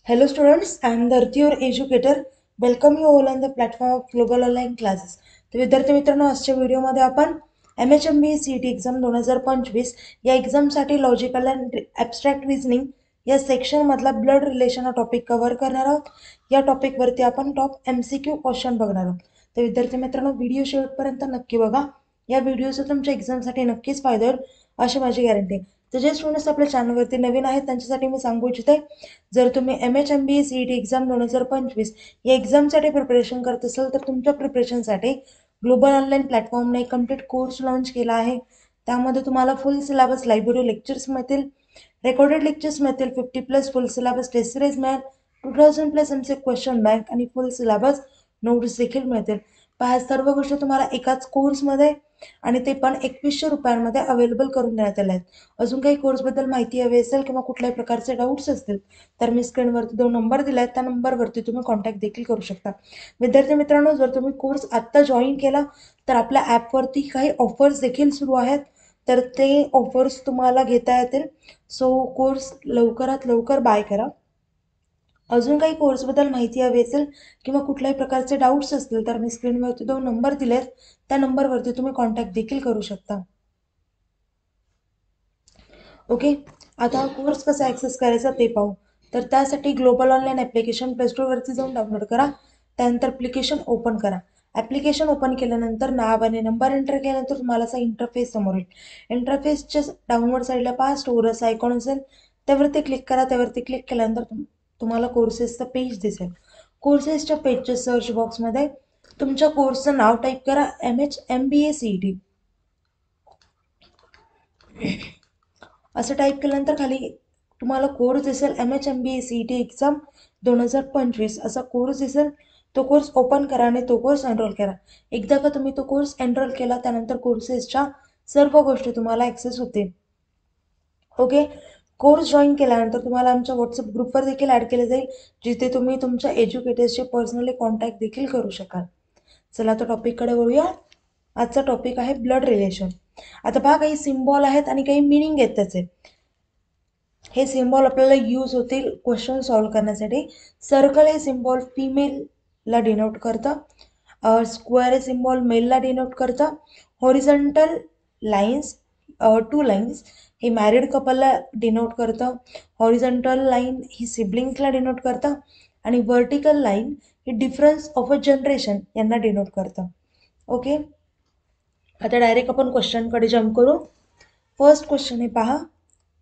Hello students, I am Dharti, your educator. Welcome you all on the platform of Global Online Classes. तर विद्यार्थी मित्रांनो, आजच्या व्हिडिओमध्ये आपण MHMB CET एक्झाम 2025 या एक्झामसाठी लॉजिकल अँड ॲब्स्ट्रॅक्ट रिझनिंग या सेक्शन मधला ब्लड रिलेशन हा टॉपिक कव्हर करणार आहोत. या टॉपिकवरती आपण टॉप MCQ क्वेश्चन बघणार आहोत. तर विद्यार्थी मित्रांनो, व्हिडिओ शेवटपर्यंत नक्की बघा. या व्हिडिओचा तुमच्या एक्झामसाठी नक्कीच फायदा होईल अशी माझी गॅरंटी आहे. तर जे स्टुडंट्स आपल्या चॅनलवरती नवीन आहेत त्यांच्यासाठी मी सांगू इच्छिते, जर तुम्ही MHMB CET एक्झाम 2025 या एक्झामसाठी प्रिपरेशन करत असाल तर तुमच्या प्रिपरेशनसाठी ग्लोबल ऑनलाईन प्लॅटफॉर्मने कम्प्लीट कोर्स लॉन्च केला आहे. त्यामध्ये तुम्हाला full syllabus live video lectures मिळतील, रेकॉर्डेड लेक्चर्स मिळतील, 50+ फुल सिलेबस टेस्ट सिरीज मिळेल, 2000+ MCQ क्वेश्चन बँक आणि फुल सिलेबस नोट्स देखील मिळतील. पहा, सर्व गोष्टी तुम्हाला एकाच कोर्समध्ये आणि ते पण 2100 रुपयांमध्ये अवेलेबल करून देण्यात आले आहेत. अजून काही कोर्सबद्दल माहिती हवी असेल किंवा कुठल्याही प्रकारचे डाऊट्स असतील तर मी स्क्रीनवरती 2 नंबर दिले आहेत, त्या नंबरवरती तुम्ही कॉन्टॅक्ट देखील करू शकता. विद्यार्थी मित्रांनो, जर तुम्ही कोर्स आत्ता जॉईन केला तर आपल्या ॲपवरती काही ऑफर्स देखील सुरू आहेत, तर ते ऑफर्स तुम्हाला घेता येतील. सो कोर्स लवकरात लवकर बाय करा. अजून काही कोर्सबद्दल माहिती हवी असेल किंवा कुठल्याही प्रकारचे डाऊट्स असतील तर मी स्क्रीनवरती 2 नंबर दिलेत, त्या नंबरवरती तुम्ही कॉन्टॅक्ट देखील करू शकता. ओके, आता कोर्स कसा ॲक्सेस करायचा ते पाहू. तर त्यासाठी ग्लोबल ऑनलाईन ॲप्लिकेशन प्लेस्टोरवरती जाऊन डाउनलोड करा. त्यानंतर ॲप्लिकेशन ओपन करा. ॲप्लिकेशन ओपन केल्यानंतर नाव आणि नंबर एंटर केल्यानंतर तुम्हाला असा इंटरफेस समोर येईल. इंटरफेसच्या डाउनवर्ड साईडला पहा स्टोर असा आयकॉन असेल, त्यावरती क्लिक करा. त्यावरती क्लिक केल्यानंतर तुम्हाला कोर्सेसचं पेज दिसेल. कोर्सेसच्या पेजच्या सर्च बॉक्समध्ये तुमच्या कोर्सचं नाव टाईप करा, MHMBA CET असं टाईप केल्यानंतर खाली तुम्हाला कोर्स दिसेल, MHMBA CET एक्झाम 2025 असा कोर्स दिसेल. तो कोर्स ओपन करा आणि तो कोर्स एनरोल करा. एकदा का तुम्ही तो कोर्स एनरोल केला त्यानंतर कोर्सेसच्या सर्व गोष्टी तुम्हाला ॲक्सेस होतील. ओके, कोर्स जॉईन केल्यानंतर तुम्हाला आमच्या व्हॉट्सअप ग्रुपवर देखील ॲड केले जाईल, जिथे तुम्ही तुमच्या एज्युकेटर्सचे पर्सनली कॉन्टॅक्ट देखील करू शकाल. चला तर टॉपिककडे वळूया. आजचा टॉपिक आहे ब्लड रिलेशन. आता पहा, काही सिम्बॉल आहेत आणि काही मिनिंग आहेत त्याचे. हे सिम्बॉल आपल्याला यूज होतील क्वेश्चन सॉल्व्ह करण्यासाठी. सर्कल हे सिम्बॉल फिमेलला डिनोट करतं. स्क्वेअर हे सिम्बॉल मेलला डिनोट करतं. हॉरिझॉन्टल लाईन्स, 2 लाईन्स हे मॅरिड कपलला डिनोट करतं. हॉरिझॉन्टल लाईन ही सिबलिंग्सला डिनोट करतं आणि vertical line he difference of a generation यांना डिनोट करतं. ओके, आता डायरेक्ट आपण क्वेश्चनकडे जम्प करू. फर्स्ट क्वेश्चन आहे पहा.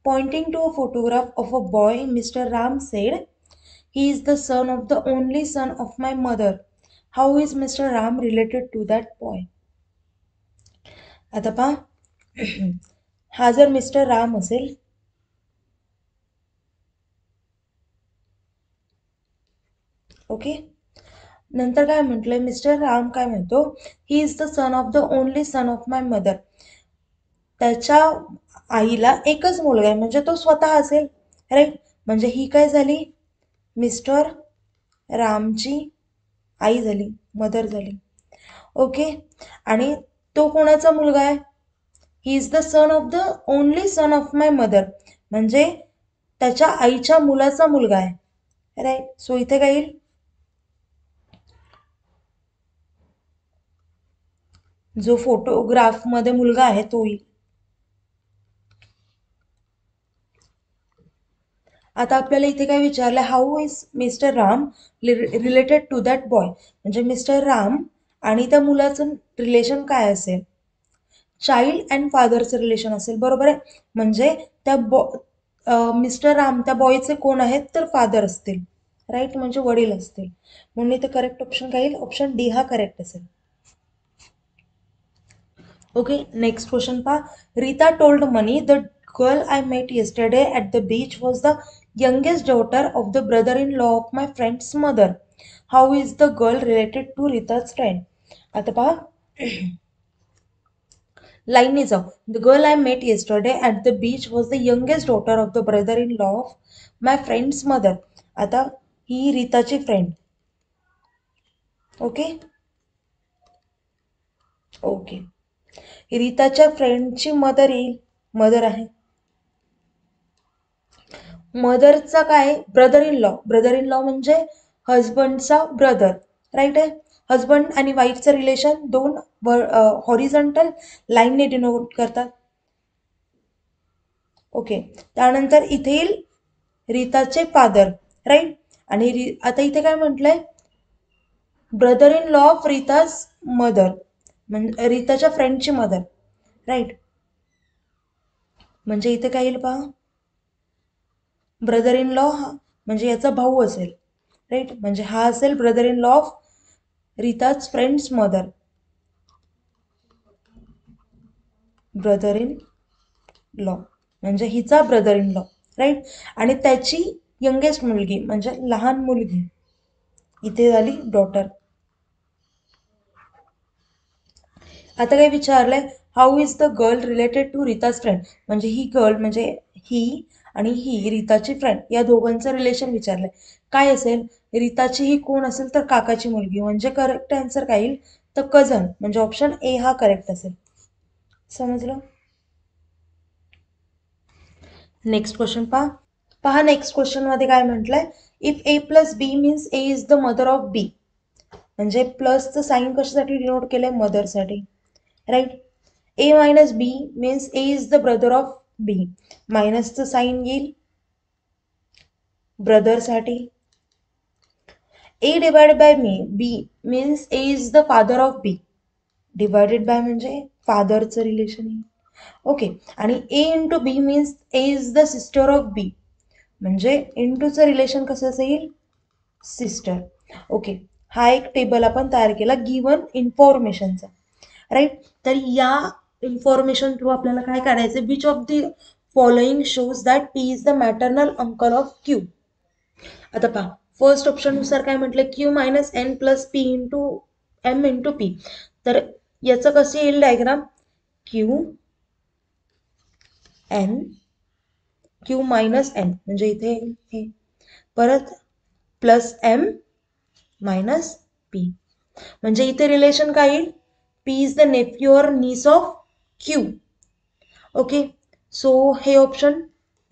Pointing to a photograph of a boy, Mr. Ram said, "He is the son of the only son of my mother. How is Mr. Ram related to that boy?" आता पहा, हा जर mister Ram असेल, okay, नंतर काय म्हटलंय, mister Ram काय म्हणतो, ही is the son of the only son of my mother. त्याच्या आईला एकच मुलगा आहे म्हणजे तो स्वतः असेल, राईट. म्हणजे ही काय झाली, मिस्टर रामची आई झाली, मदर झाली. ओके, आणि तो कोणाचा मुलगा आहे, ही is the son of the only son of my mother, म्हणजे त्याच्या आईच्या मुलाचा मुलगा आहे, राईट. सो इथे काय येईल, जो फोटोग्राफ मध्ये मुलगा आहे तो येईल. आता आपल्याला इथे काय विचारलं, how is mister Ram related to that boy, म्हणजे मिस्टर राम आणि त्या मुलाचं रिलेशन काय असेल, चाइल्ड अँड फादरचं रिलेशन असेल, बरोबर आहे. म्हणजे त्या मिस्टर राम त्या बॉयचे कोण आहेत तर फादर असतील, राईट, म्हणजे वडील असतील. म्हणून इथे करेक्ट ऑप्शन काय येईल, ऑप्शन डी हा करेक्ट असेल. ओके, नेक्स्ट क्वेश्चन पहा. Rita told money the girl I met yesterday at the beach was the youngest daughter of the brother-in-law of my friend's mother. How is the girl related to Rita's friend? आता पहा, लाईनने जाऊ. The girl I met yesterday at the beach was the youngest daughter of the brother-in-law of my friend's mother. आता ही रीताची friend. Okay, okay, रीताच्या फ्रेंडची mother येईल, mother आहे. मदरचा काय, brother in law. Brother in law म्हणजे हजबंडचा brother, right आहे. Husband आणि वाईफचं relation दोन horizontal लाईनने denote करतात. ओके, त्यानंतर इथे येईल रीताचे फादर, राईट. आणि आता इथे काय म्हटलंय, brother in law of Rita's mother, म्हणजे रीताच्या फ्रेंडची मदर, राईट. म्हणजे इथे काय येईल पहा, ब्रदर इन लॉ म्हणजे याचा भाऊ असेल, राईट. म्हणजे हा असेल brother in law of Rita's friends mother, brother in law म्हणजे हिचा ब्रदर इन लॉ, राईट. आणि त्याची यंगेस्ट मुलगी म्हणजे लहान मुलगी, इथे झाली डॉटर. आता काय विचारलंय, how is the girl related to Rita's friend, म्हणजे ही गर्ल म्हणजे ही आणि ही रीताची फ्रेंड या दोघांचं रिलेशन विचारलंय. काय असेल, रीताची ही कोण असेल तर काकाची मुलगी, म्हणजे करेक्ट आन्सर काय येईल तर कझन, म्हणजे ऑप्शन ए हा करेक्ट असेल. समजलं. नेक्स्ट क्वेश्चन पहा नेक्स्ट क्वेश्चन मध्ये काय म्हटलंय, if A plus B means A is the mother of B, म्हणजे प्लसचं साईन कशासाठी डिनोट केलंय, मदरसाठी, right. A minus B means A is the brother of B, मायनसचं साईन येईल ब्रदरसाठी. A divided by B means A is the father of B, divided by म्हणजे फादरचं रिलेशन येईल. ओके, आणि A into B means A is the sister of B, म्हणजे इंटूचं relation कसं येईल, सिस्टर. ओके, हा एक टेबल आपण तयार केला गिवन इन्फॉर्मेशनचा, राईट. तर या इन्फॉर्मेशन थ्रू आपल्याला काय काढायचं, which of the following shows that P is the maternal uncle of Q. आता पहा, फर्स्ट ऑप्शन नुसार काय म्हटलं, Q minus N plus P into M into P. तर याचं कसं येईल diagram, Q N, Q minus N म्हणजे इथे हे, परत प्लस एम मायनस पी, म्हणजे इथे रिलेशन काय येईल, P is the nephew or niece of Q. Okay, so हे ऑप्शन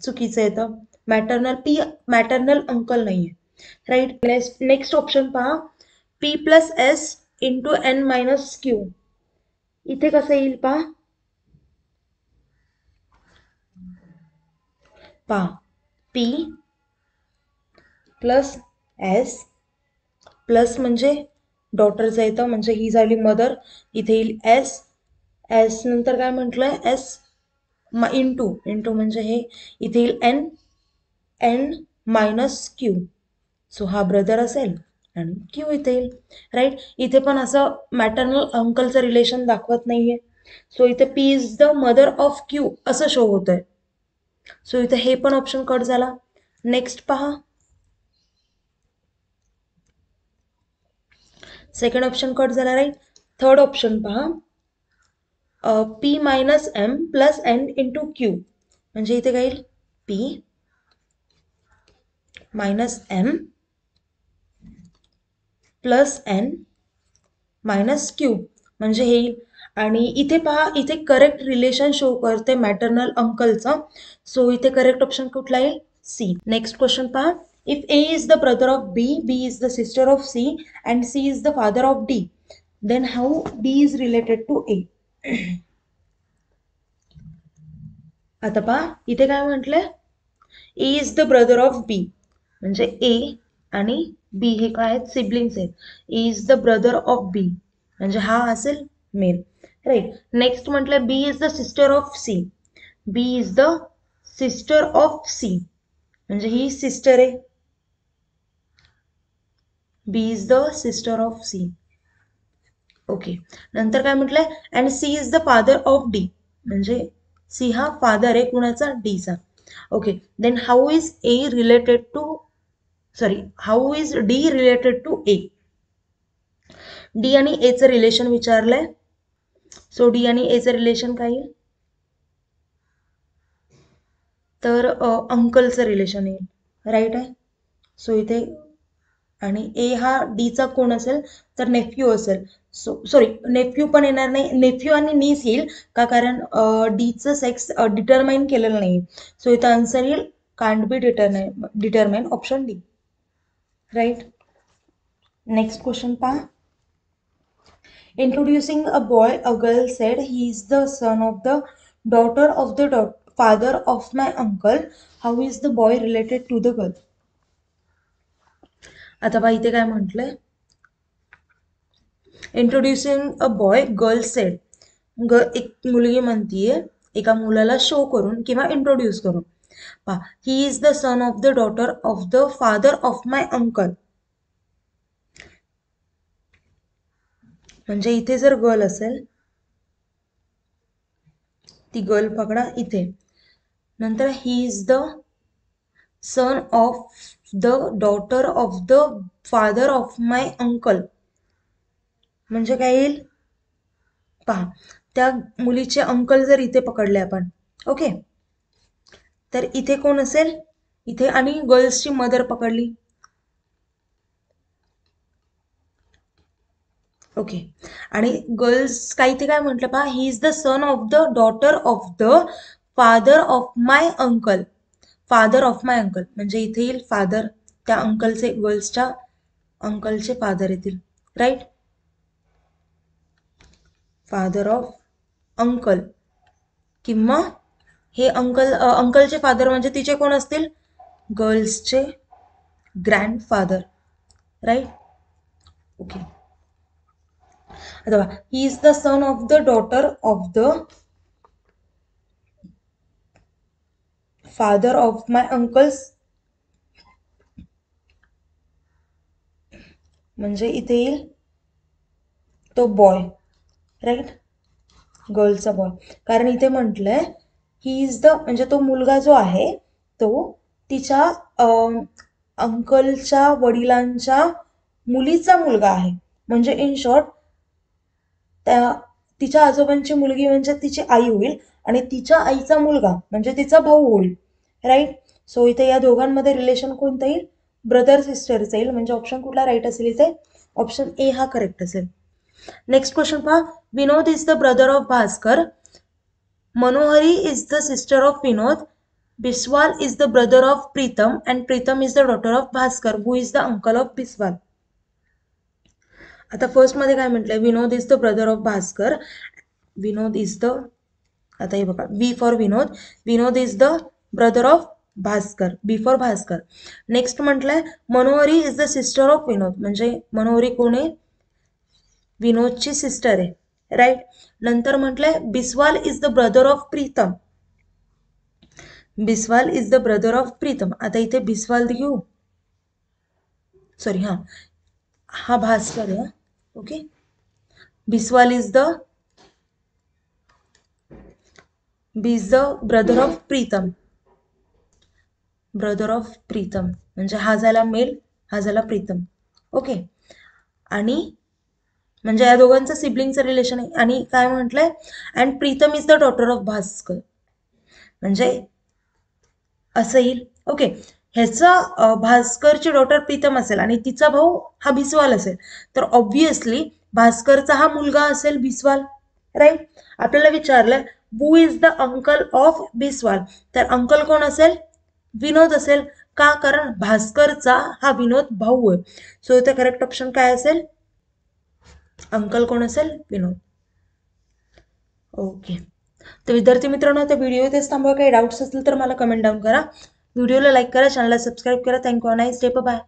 चुकीचं येतं, मॅटर्नल पी मॅटर्नल अंकल नाहीये, राईट. नेक्स्ट ऑप्शन पहा, P plus S into N minus Q, इथे कसं येईल पहा पी प्लस एस, प्लस म्हणजे डॉटरचं येतं म्हणजे ही झाली मदर, इथे येईल एस, एस नंतर काय म्हटलंय, एस इंटू इंटू म्हणजे हे, इथे येईल N, N minus Q, so हा ब्रदर असेल आणि क्यू इथे येईल, राईट. इथे पण असं मॅटर्नल अंकलचं रिलेशन दाखवत नाहीये, सो इथे P is the mother of Q असं शो होतंय, सो इथे हे पण ऑप्शन कट झाला. नेक्स्ट पहा, सेकंड ऑप्शन कट झाला, राईट. थर्ड ऑप्शन पहा, P minus M plus N into Q, म्हणजे इथे काय येईल, P minus M plus N minus Q, म्हणजे हे येईल. आणि इथे पहा, इथे करेक्ट रिलेशन शो करते मॅटर्नल अंकलचं, सो इथे करेक्ट ऑप्शन कुठला येईल, सी. नेक्स्ट क्वेश्चन पहा, if A is the brother of B, B is the sister of C and C is the father of D, then how D is related to A. आता पहा, इथे काय म्हटलंय, A is the brother of B, म्हणजे A आणि B हे काय आहेत, सिबलिंग्स आहेत. A is the brother of B म्हणजे हा असेल मेल, राईट. नेक्स्ट म्हटलं, B is the sister of C, B is the sister of C म्हणजे ही सिस्टर आहे, B is the sister of C. Okay, नंतर काय म्हटलंय, and C is the father of D, म्हणजे सी हा father आहे कुणाचा, डीचा. Okay, then how is A related to, sorry, how is D related to A. D आणि एचं रिलेशन विचारलंय, सो डी आणि एचं रिलेशन काय येईल, तर अंकलचं रिलेशन येईल, राईट आहे. सो इथे आणि ए हा डीचा कोण असेल तर नेफ्यू असेल, सो सॉरी नेफ्यू पण येणार नाही, नेफ्यू आणि नीस येईल का, कारण डीचं सेक्स डिटरमाइन केलेलं नाही, सो इथं आन्सर येईल can't be determined. Option D. Right. Next question pa. Introducing a boy, a girl said he is the son of the daughter of the father of my uncle. How is the boy related to the girl? आता बा इथे काय म्हटलंय, introducing a boy, girl sed, एक मुलगी म्हणतीये एका मुलाला शो करून किंवा इंट्रोड्यूस करून, पहा, ही is the son of the daughter of the father of my uncle. म्हणजे इथे जर गर्ल असेल, ती गर्ल पकडा इथे, नंतर ही is the son of the daughter of the father of my uncle. म्हणजे काय येईल पहा, त्या मुलीचे अंकल जर इथे पकडले आपण, ओके, तर इथे कोण असेल, इथे आणि गर्ल्सची मदर पकडली, ओके, आणि गर्ल्स काय इथे काय म्हटलं पहा, ही is the son of the daughter of the father of my uncle. Father of my uncle म्हणजे इथे येईल फादर, त्या अंकलचे, गर्ल्सच्या अंकलचे फादर येतील, राईट. फादर ऑफ अंकल किंवा हे अंकलचे फादर म्हणजे तिचे कोण असतील, गर्ल्सचे ग्रँडफादर, राईट. ओके, आता he is the son of the daughter of the father of my uncles, म्हणजे इथे येईल तो बॉय, राईट, गर्लचा बॉय. कारण इथे म्हटलंय ही इज द, म्हणजे तो मुलगा जो आहे तो तिच्या अंकलच्या वडिलांच्या मुलीचा मुलगा आहे. म्हणजे इन शॉर्ट त्या तिच्या आजोबांची मुलगी म्हणजे तिची आई होईल आणि तिच्या आईचा मुलगा म्हणजे तिचा भाऊ होईल, राईट. सो इथे या दोघांमध्ये रिलेशन कोणतं येईल, ब्रदर सिस्टरचं येईल. म्हणजे ऑप्शन कुठला राईट असेल इथे, ऑप्शन ए हा करेक्ट असेल. नेक्स्ट क्वेश्चन पहा, Vinod is the brother of Bhaskar, Manohari is the sister of Vinod, Biswal is the brother of Pritam and Pritam is the daughter of Bhaskar. Who is the uncle of Biswal. आता फर्स्ट मध्ये काय म्हटलंय, Vinod is the brother of Bhaskar, Vinod is the, आता हे बघा, V for Vinod, Vinod is the brother of Bhaskar, B for Bhaskar. Next म्हटलंय Manohari is the sister of विनोद, म्हणजे मनोहरी कोण आहे, विनोदची सिस्टर आहे, राईट. नंतर म्हटलंय Biswal is the brother of Pritam, Biswal is the brother of Pritam. आता इथे बिस्वाल घेऊ, सॉरी, हा भास्कर आहे, okay. Biswal is the brother of Pritam, brother of Pritam म्हणजे हा झाला मेल, हा झाला प्रीतम, ओके. आणि म्हणजे या दोघांचं सिब्लिंगचं रिलेशन आहे. आणि काय म्हटलंय, and Pritam is the daughter of Bhaskar, म्हणजे असं येईल, ओके. ह्याचा भास्करची डॉटर प्रीतम असेल आणि तिचा भाऊ हा बिस्वाल असेल, तर ऑब्विसली भास्करचा हा मुलगा असेल बिस्वाल, राईट. आपल्याला विचारलं who is the uncle of Biswal, तर अंकल कोण असेल, विनोद असेल. का, कारण भास्करचा हा विनोद भाऊ आहे. सो इथे करेक्ट ऑप्शन काय असेल, अंकल कोण असेल, विनोद. ओके, तर विद्यार्थी मित्रांनो, त्या व्हिडिओ इथेच थांबवा. काही डाऊट्स असतील तर मला कमेंट डाऊन करा. व्हिडिओला लाईक करा, चॅनलला सबस्क्राईब करा. Thank you, nice day, bye.